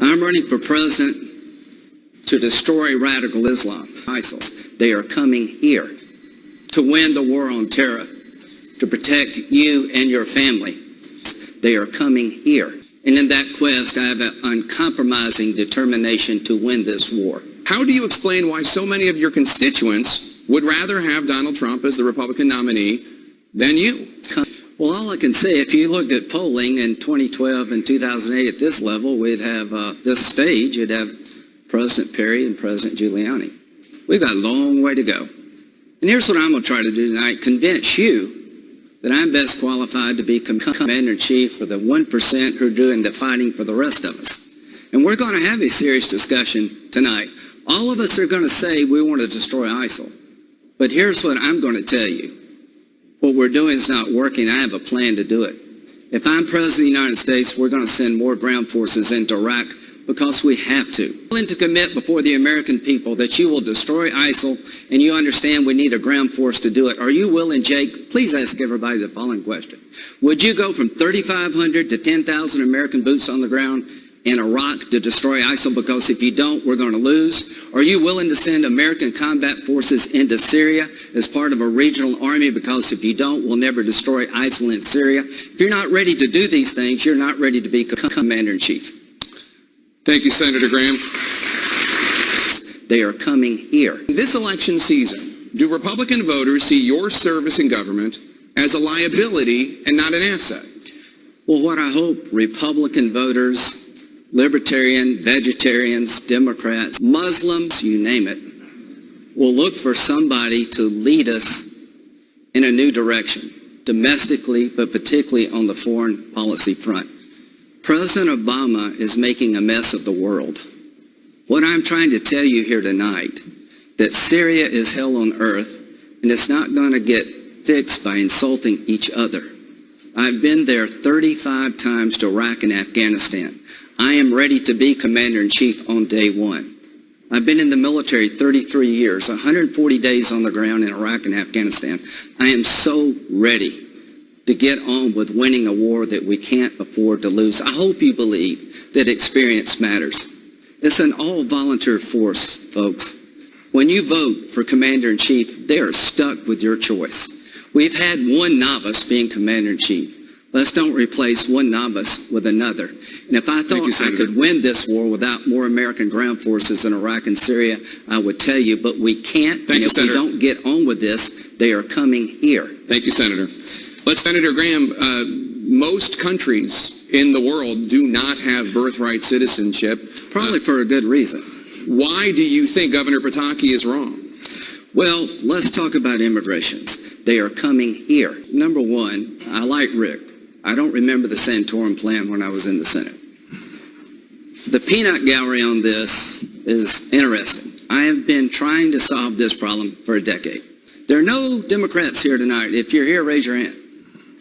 I'm running for president to destroy radical Islam, ISIL. They are coming here to win the war on terror, to protect you and your family. They are coming here. And in that quest, I have an uncompromising determination to win this war. How do you explain why so many of your constituents would rather have Donald Trump as the Republican nominee than you? Well, all I can say, if you looked at polling in 2012 and 2008 at this level, we'd have this stage, you'd have President Perry and President Giuliani. We've got a long way to go. And here's what I'm going to try to do tonight, convince you that I'm best qualified to be Commander-in-Chief for the 1% who are doing the fighting for the rest of us. And we're going to have a serious discussion tonight. All of us are going to say we want to destroy ISIL. But here's what I'm going to tell you. What we're doing is not working. I have a plan to do it. If I'm President of the United States, we're going to send more ground forces into Iraq because we have to. I'm willing to commit before the American people that you will destroy ISIL, and you understand we need a ground force to do it. Are you willing, Jake? Please ask everybody the following question. Would you go from 3,500 to 10,000 American boots on the ground in Iraq to destroy ISIL? Because if you don't, we're going to lose. Are you willing to send American combat forces into Syria as part of a regional army? Because if you don't, we'll never destroy ISIL in Syria. If you're not ready to do these things, you're not ready to be Commander-in-Chief. Thank you, Senator Graham. They are coming here. This election season, do Republican voters see your service in government as a liability and not an asset? Well, what I hope Republican voters, libertarian, vegetarians, Democrats, Muslims, you name it, will look for somebody to lead us in a new direction, domestically, but particularly on the foreign policy front. President Obama is making a mess of the world. What I'm trying to tell you here tonight, that Syria is hell on earth, and it's not going to get fixed by insulting each other. I've been there 35 times to Iraq and Afghanistan. I am ready to be Commander-in-Chief on day one. I've been in the military 33 years, 140 days on the ground in Iraq and Afghanistan. I am so ready to get on with winning a war that we can't afford to lose. I hope you believe that experience matters. It's an all-volunteer force, folks. When you vote for Commander-in-Chief, they are stuck with your choice. We've had one novice being Commander-in-Chief. Let's don't replace one novice with another. And if I thought I could win this war without more American ground forces in Iraq and Syria, I would tell you, but we can't. Thank you, Senator. If we don't get on with this, they are coming here. Thank you, Senator. Senator Graham, most countries in the world do not have birthright citizenship. Probably for a good reason. Why do you think Governor Pataki is wrong? Well, let's talk about immigrations. They are coming here. Number one, I like Rick. I don't remember the Santorum plan when I was in the Senate. The peanut gallery on this is interesting. I have been trying to solve this problem for a decade. There are no Democrats here tonight. If you're here, raise your hand.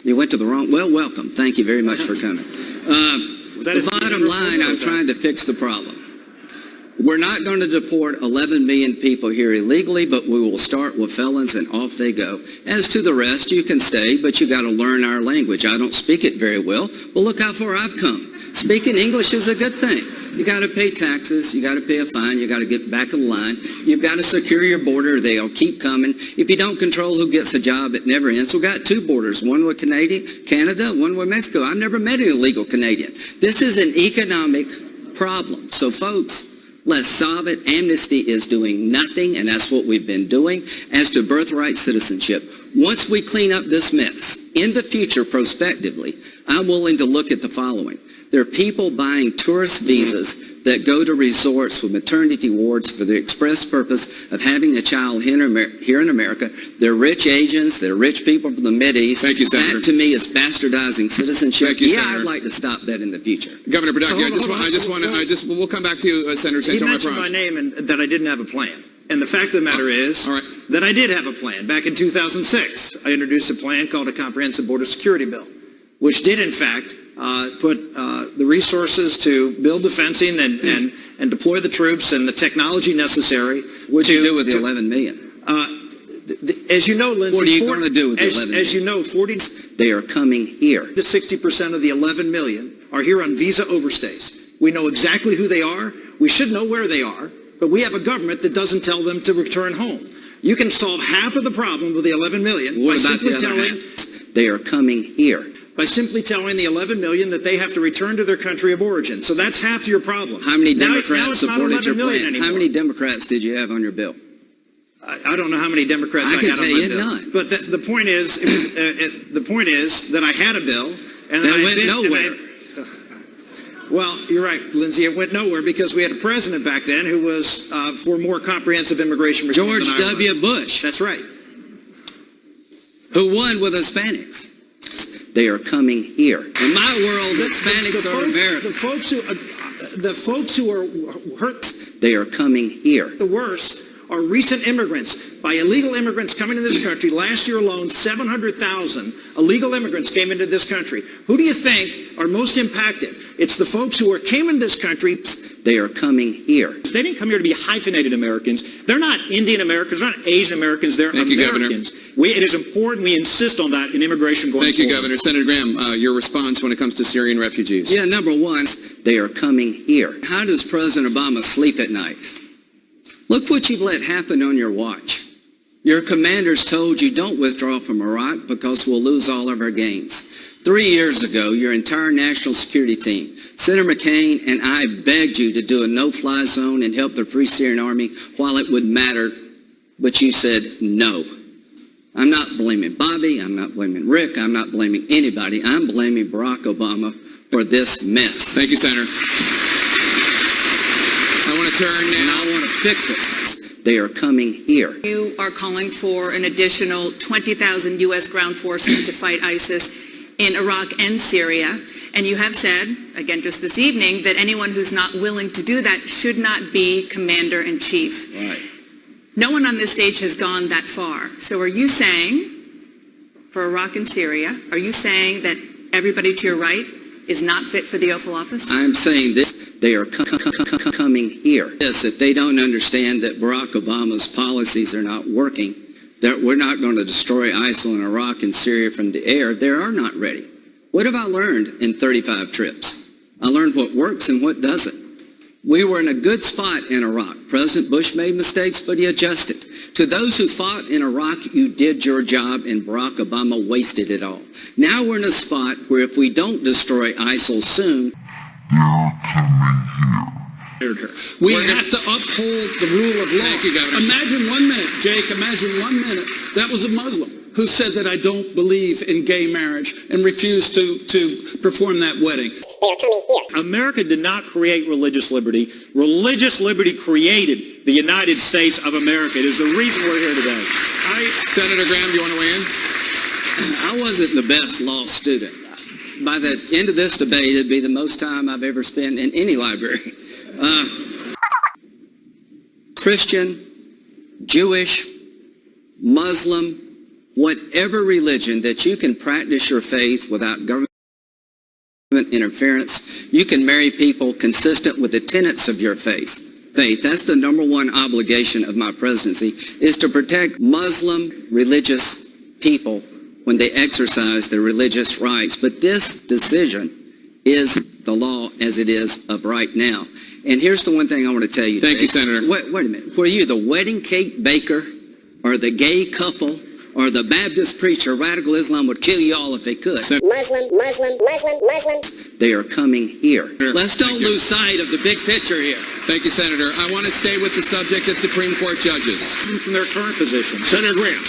You went to the wrong, well, welcome. Thank you very much for coming. The bottom line, I'm trying to fix the problem. We're not going to deport 11 million people here illegally, but we will start with felons and off they go. As to the rest, you can stay, but you got to learn our language. I don't speak it very well. Well, look how far I've come. Speaking English is a good thing. You got to pay taxes. You got to pay a fine. You got to get back in line. You've got to secure your border. They'll keep coming. If you don't control who gets a job, it never ends. We've got two borders, one with Canada, one with Mexico. I've never met an illegal Canadian. This is an economic problem. So, folks, let's solve it. Amnesty is doing nothing, and that's what we've been doing. As to birthright citizenship, once we clean up this mess, in the future, prospectively, I'm willing to look at the following. There are people buying tourist visas that go to resorts with maternity wards for the express purpose of having a child here in America. They're rich Asians. They're rich people from the Mideast. Thank you, Senator. That, to me, is bastardizing citizenship. Thank you, Senator. I'd like to stop that in the future. Governor Pataki, we'll come back to you, Senator Santorum. He mentioned my name and that I didn't have a plan. And the fact of the matter is that I did have a plan. Back in 2006, I introduced a plan called a Comprehensive Border Security Bill, which did, in fact, put the resources to build the fencing and deploy the troops and the technology necessary. What do you do with the 11 million? As you know, Lindsey, what are you going to do with the 11 million? As you know, 40 they are coming here. to 60% of the 11 million are here on visa overstays. We know exactly who they are. We should know where they are. But we have a government that doesn't tell them to return home. You can solve half of the problem with the 11 million What about the other half? They are coming here. By simply telling the 11 million that they have to return to their country of origin. So that's half your problem. How many Now Democrats it's not supported your 11 million plan? anymore. How many Democrats did you have on your bill? I don't know how many Democrats I can had tell on my you bill. none. But the point is, the point is that I had a bill and That I went did- nowhere. Well, you're right, Lindsey. It went nowhere because we had a president back then who was for more comprehensive immigration reform George than I W. was. Bush, That's right. who won with Hispanics. They are coming here. In my world, Hispanics are American. The folks who are hurt They are coming here. the worst are recent immigrants. By illegal immigrants coming to this country, last year alone, 700,000 illegal immigrants came into this country. Who do you think are most impacted? It's the folks who came into this country. They are coming here. They didn't come here to be hyphenated Americans. They're not Indian Americans, they're not Asian Americans, they're Thank you, Governor. Americans. It is important we insist on that in immigration going Thank forward. you, Governor. Senator Graham, your response when it comes to Syrian refugees. Yeah, number one, they are coming here. How does President Obama sleep at night? Look what you've let happen on your watch. Your commanders told you don't withdraw from Iraq because we'll lose all of our gains. 3 years ago, your entire national security team, Senator McCain and I begged you to do a no-fly zone and help the Free Syrian Army while it would matter, but you said no. I'm not blaming Bobby, I'm not blaming Rick, I'm not blaming anybody. I'm blaming Barack Obama for this mess. Thank you, Senator. I want to turn And now. I want to fix it. They are coming here. You are calling for an additional 20,000 U.S. ground forces to fight ISIS in Iraq and Syria. And you have said, again just this evening, that anyone who's not willing to do that should not be commander-in-chief. Right. No one on this stage has gone that far. So are you saying, for Iraq and Syria, are you saying that everybody to your right is not fit for the Oval Office? I'm saying this. They are coming here. Yes, if they don't understand that Barack Obama's policies are not working, that we're not going to destroy ISIL in Iraq and Syria from the air, they are not ready. What have I learned in 35 trips? I learned what works and what doesn't. We were in a good spot in Iraq. President Bush made mistakes, but he adjusted. To those who fought in Iraq, you did your job, and Barack Obama wasted it all. Now we're in a spot where if we don't destroy ISIL soon, we have to uphold the rule of law. Thank you, Governor. Imagine 1 minute, Jake, imagine 1 minute. That was a Muslim who said that I don't believe in gay marriage and refused to perform that wedding. They are coming here. America did not create religious liberty. Religious liberty created the United States of America. It is the reason we're here today. Senator Graham, do you want to weigh in? I wasn't the best law student. By the end of this debate, it'd be the most time I've ever spent in any library. Christian, Jewish, Muslim, whatever religion that you can practice your faith without government interference, you can marry people consistent with the tenets of your faith. That's the number one obligation of my presidency, is to protect Muslim religious people when they exercise their religious rights. But this decision is the law as it is of right now. And here's the one thing I want to tell you. Thank you, Senator. Wait a minute. Were you the wedding cake baker or the gay couple or the Baptist preacher? Radical Islam would kill you all if they could. Muslim. They are coming here. Let's don't Thank you. lose sight of the big picture here. Thank you, Senator. I want to stay with the subject of Supreme Court judges. From their current position. Senator Graham,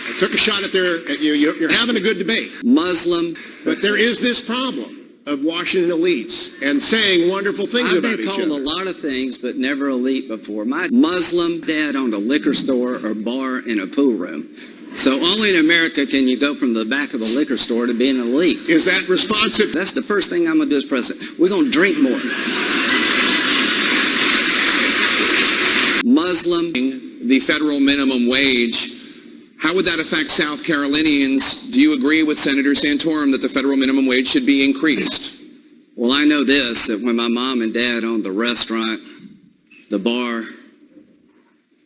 I took a shot at you. You're having a good debate. Muslim. But there is this problem of Washington elites and saying wonderful things I've about been each called a other. lot of things, but never elite before. My Muslim dad owned a liquor store or bar and a pool room. So only in America can you go from the back of the liquor store to being an elite. Is that responsive? That's the first thing I'm going to do as president. We're going to drink more. Muslim. The federal minimum wage, how would that affect South Carolinians? Do you agree with Senator Santorum that the federal minimum wage should be increased? Well, I know this, that when my mom and dad owned the restaurant, the bar,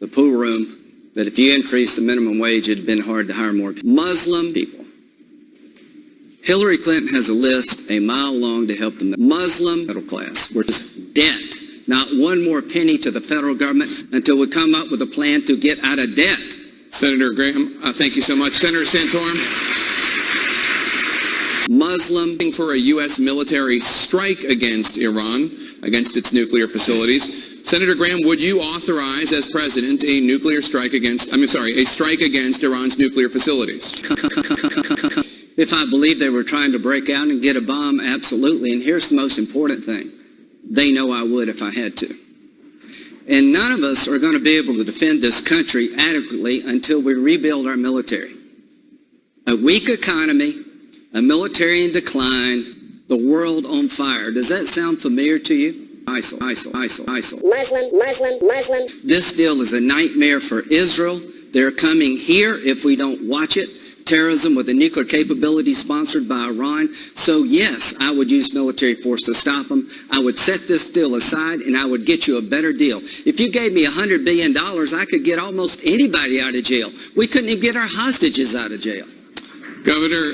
the pool room, that if you increase the minimum wage, it'd been hard to hire more Muslim people. Hillary Clinton has a list a mile long to help the Muslim middle class. We're just debt. Not one more penny to the federal government until we come up with a plan to get out of debt. Senator Graham, thank you so much. Senator Santorum? Muslim. For a U.S. military strike against Iran, against its nuclear facilities. Senator Graham, would you authorize, as president, a strike against Iran's nuclear facilities? If I believe they were trying to break out and get a bomb, absolutely. And here's the most important thing. They know I would if I had to. And none of us are going to be able to defend this country adequately until we rebuild our military. A weak economy, a military in decline, the world on fire. Does that sound familiar to you? ISIL, ISIL, ISIL, ISIL. Muslim, Muslim, Muslim. This deal is a nightmare for Israel. They're coming here if we don't watch it. Terrorism with a nuclear capability sponsored by Iran. So yes, I would use military force to stop them. I would set this deal aside and I would get you a better deal. If you gave me $100 billion, I could get almost anybody out of jail. We couldn't even get our hostages out of jail. Governor,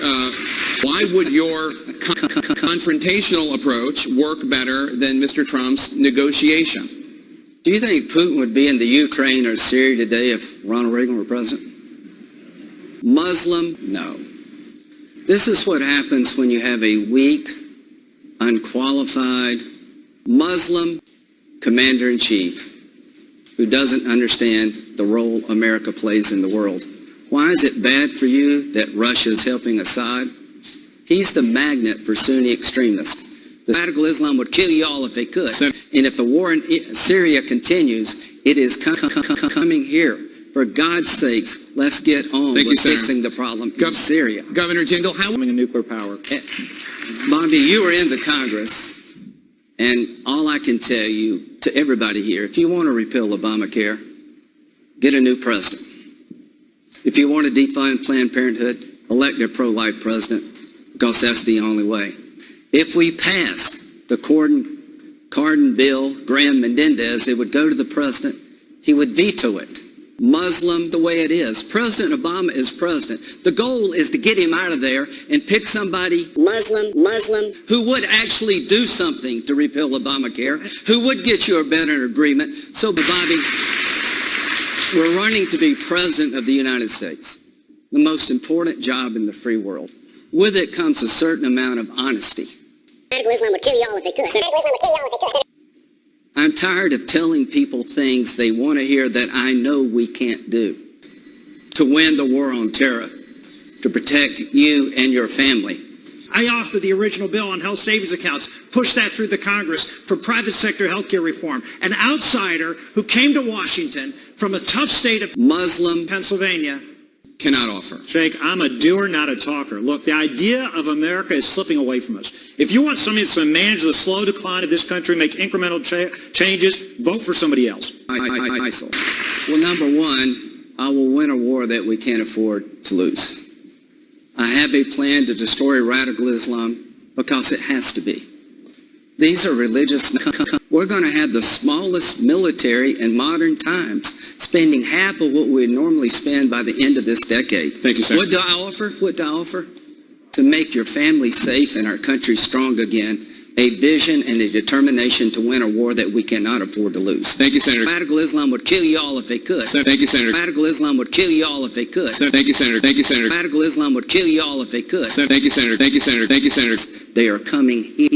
why would your confrontational approach work better than Mr. Trump's negotiation? Do you think Putin would be in the Ukraine or Syria today if Ronald Reagan were president? Muslim? No. This is what happens when you have a weak, unqualified Muslim commander-in-chief who doesn't understand the role America plays in the world. Why is it bad for you that Russia is helping Assad? He's the magnet for Sunni extremists. The radical Islam would kill you all if they could. And if the war in Syria continues, it is coming here. For God's sakes, let's get on with fixing the problem in Syria. Governor Jindal, how... A nuclear power. Bobby, you were in the Congress, and all I can tell you to everybody here, if you want to repeal Obamacare, get a new president. If you want to defund Planned Parenthood, elect a pro-life president, because that's the only way. If we passed the Cardin bill, Graham-Mendez, it would go to the president. He would veto it. Muslim, the way it is. President Obama is president. The goal is to get him out of there and pick somebody Muslim, Muslim, who would actually do something to repeal Obamacare, who would get you a better agreement. So, Bobby, we're running to be president of the United States, the most important job in the free world. With it comes a certain amount of honesty. radical Islam would kill you all if they could. Radical Islam would kill you all if they could. I'm tired of telling people things they want to hear that I know we can't do. To win the war on terror, to protect you and your family. I authored the original bill on health savings accounts, pushed that through the Congress for private sector health care reform. An outsider who came to Washington from a tough state of Muslim, Pennsylvania. Cannot offer. Jake, I'm a doer, not a talker. Look, the idea of America is slipping away from us. If you want somebody that's going to manage the slow decline of this country, make incremental changes, vote for somebody else. ISIL. Well, number one, I will win a war that we can't afford to lose. I have a plan to destroy radical Islam because it has to be. These are religious. We're going to have the smallest military in modern times, spending half of what we normally spend by the end of this decade. Thank you, sir. What do I offer? What do I offer? To make your family safe and our country strong again, a vision and a determination to win a war that we cannot afford to lose. Thank you, Senator. Radical Islam would kill you all if they could. Thank you, Senator. Radical Islam would kill you all if they could. Thank you, Senator. Thank you, Senator. Radical Islam would kill you all if they could. Thank you, Senator. Thank you, Senator. Thank you, Senator. They are coming here.